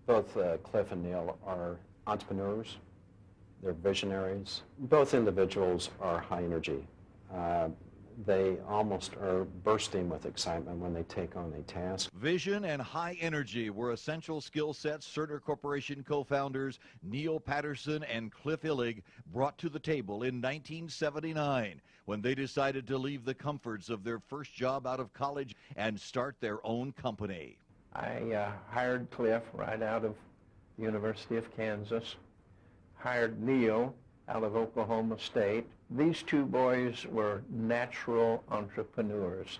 Both Cliff and Neil are entrepreneurs. They're visionaries. Both individuals are high energy. They almost are bursting with excitement when they take on a task. Vision and high energy were essential skill sets Cerner Corporation co-founders Neil Patterson and Cliff Illig brought to the table in 1979 when they decided to leave the comforts of their first job out of college and start their own company. I hired Cliff right out of the University of Kansas, hired Neil out of Oklahoma State. These two boys were natural entrepreneurs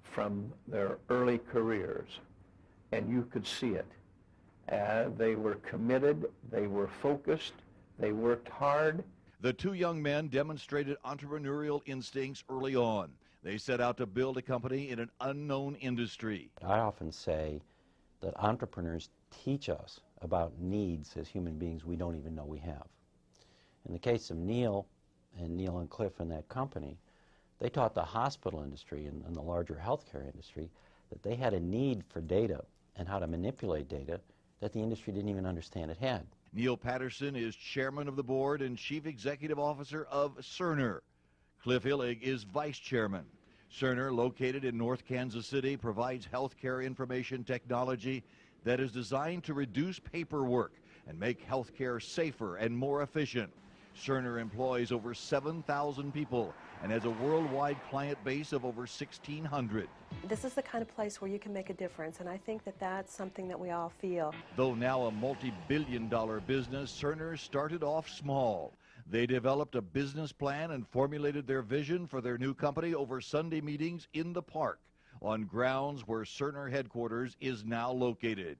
from their early careers, and you could see it. They were committed, they were focused, they worked hard. The two young men demonstrated entrepreneurial instincts early on. They set out to build a company in an unknown industry. I often say that entrepreneurs teach us about needs as human beings we don't even know we have. In the case of Neil and Cliff and that company, they taught the hospital industry and the larger healthcare industry that they had a need for data and how to manipulate data that the industry didn't even understand it had. Neil Patterson is chairman of the board and chief executive officer of Cerner. Cliff Illig is vice chairman. Cerner, located in North Kansas City, provides healthcare information technology that is designed to reduce paperwork and make healthcare safer and more efficient. Cerner employs over 7,000 people and has a worldwide client base of over 1,600. This is the kind of place where you can make a difference, and I think that that's something that we all feel. Though now a multi-billion-dollar business, Cerner started off small. They developed a business plan and formulated their vision for their new company over Sunday meetings in the park, on grounds where Cerner headquarters is now located.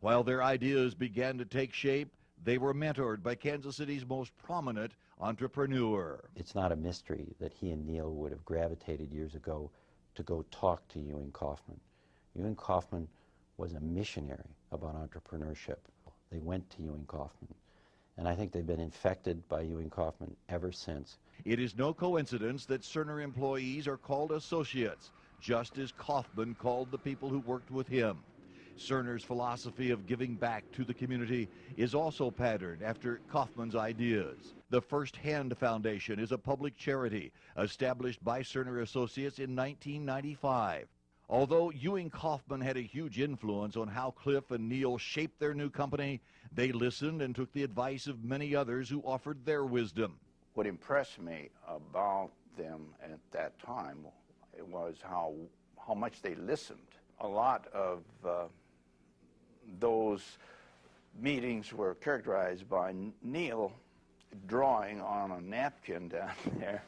While their ideas began to take shape, they were mentored by Kansas City's most prominent entrepreneur. It's not a mystery that he and Neil would have gravitated years ago to go talk to Ewing Kauffman. Ewing Kauffman was a missionary about entrepreneurship. They went to Ewing Kauffman, and I think they've been infected by Ewing Kauffman ever since. It is no coincidence that Cerner employees are called associates, just as Kauffman called the people who worked with him. Cerner's philosophy of giving back to the community is also patterned after Kauffman's ideas. The First Hand Foundation is a public charity established by Cerner Associates in 1995. Although Ewing Kauffman had a huge influence on how Cliff and Neil shaped their new company, they listened and took the advice of many others who offered their wisdom. What impressed me about them at that time was how much they listened. A lot of those meetings were characterized by Neil drawing on a napkin down there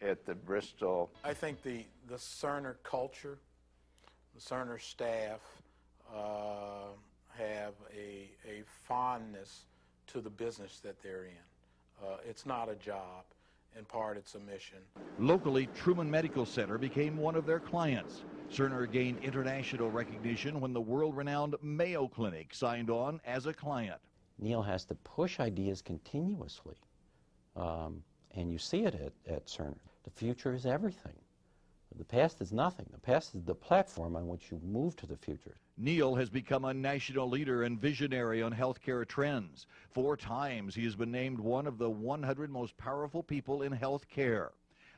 at the Bristol. I think the Cerner culture, the Cerner staff have a fondness to the business that they're in. It's not a job. In part, it's a mission. Locally, Truman Medical Center became one of their clients. Cerner gained international recognition when the world-renowned Mayo Clinic signed on as a client. Neil has to push ideas continuously, and you see it at Cerner. The future is everything. The past is nothing. The past is the platform on which you move to the future. Neil has become a national leader and visionary on healthcare trends. 4 times he has been named one of the 100 most powerful people in healthcare.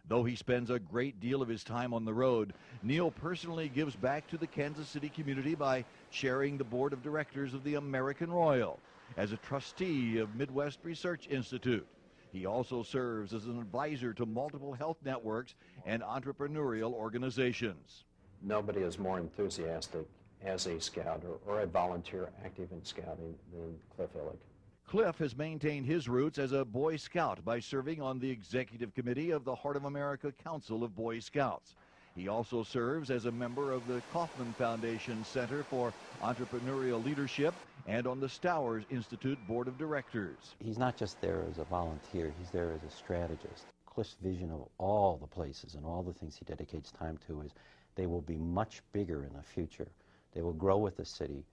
Though he spends a great deal of his time on the road, Neil personally gives back to the Kansas City community by chairing the board of directors of the American Royal, as a trustee of Midwest Research Institute. He also serves as an advisor to multiple health networks and entrepreneurial organizations. Nobody is more enthusiastic as a scout or a volunteer active in scouting than Cliff Illig. Cliff has maintained his roots as a Boy Scout by serving on the executive committee of the Heart of America Council of Boy Scouts. He also serves as a member of the Kauffman Foundation Center for Entrepreneurial Leadership and on the Stowers Institute Board of Directors. He's not just there as a volunteer, he's there as a strategist. Cliff's vision of all the places and all the things he dedicates time to is they will be much bigger in the future. They will grow with the city.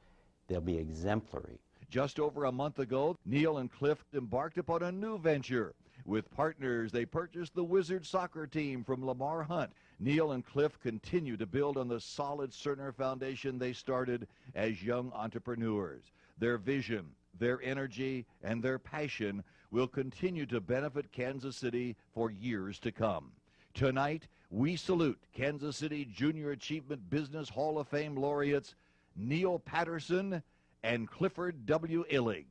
They'll be exemplary. Just over a month ago, Neil and Cliff embarked upon a new venture. With partners, they purchased the Wizard soccer team from Lamar Hunt, Neil and Cliff continue to build on the solid Cerner foundation they started as young entrepreneurs. Their vision, their energy, and their passion will continue to benefit Kansas City for years to come. Tonight, we salute Kansas City Junior Achievement Business Hall of Fame laureates Neil Patterson and Clifford W. Illig.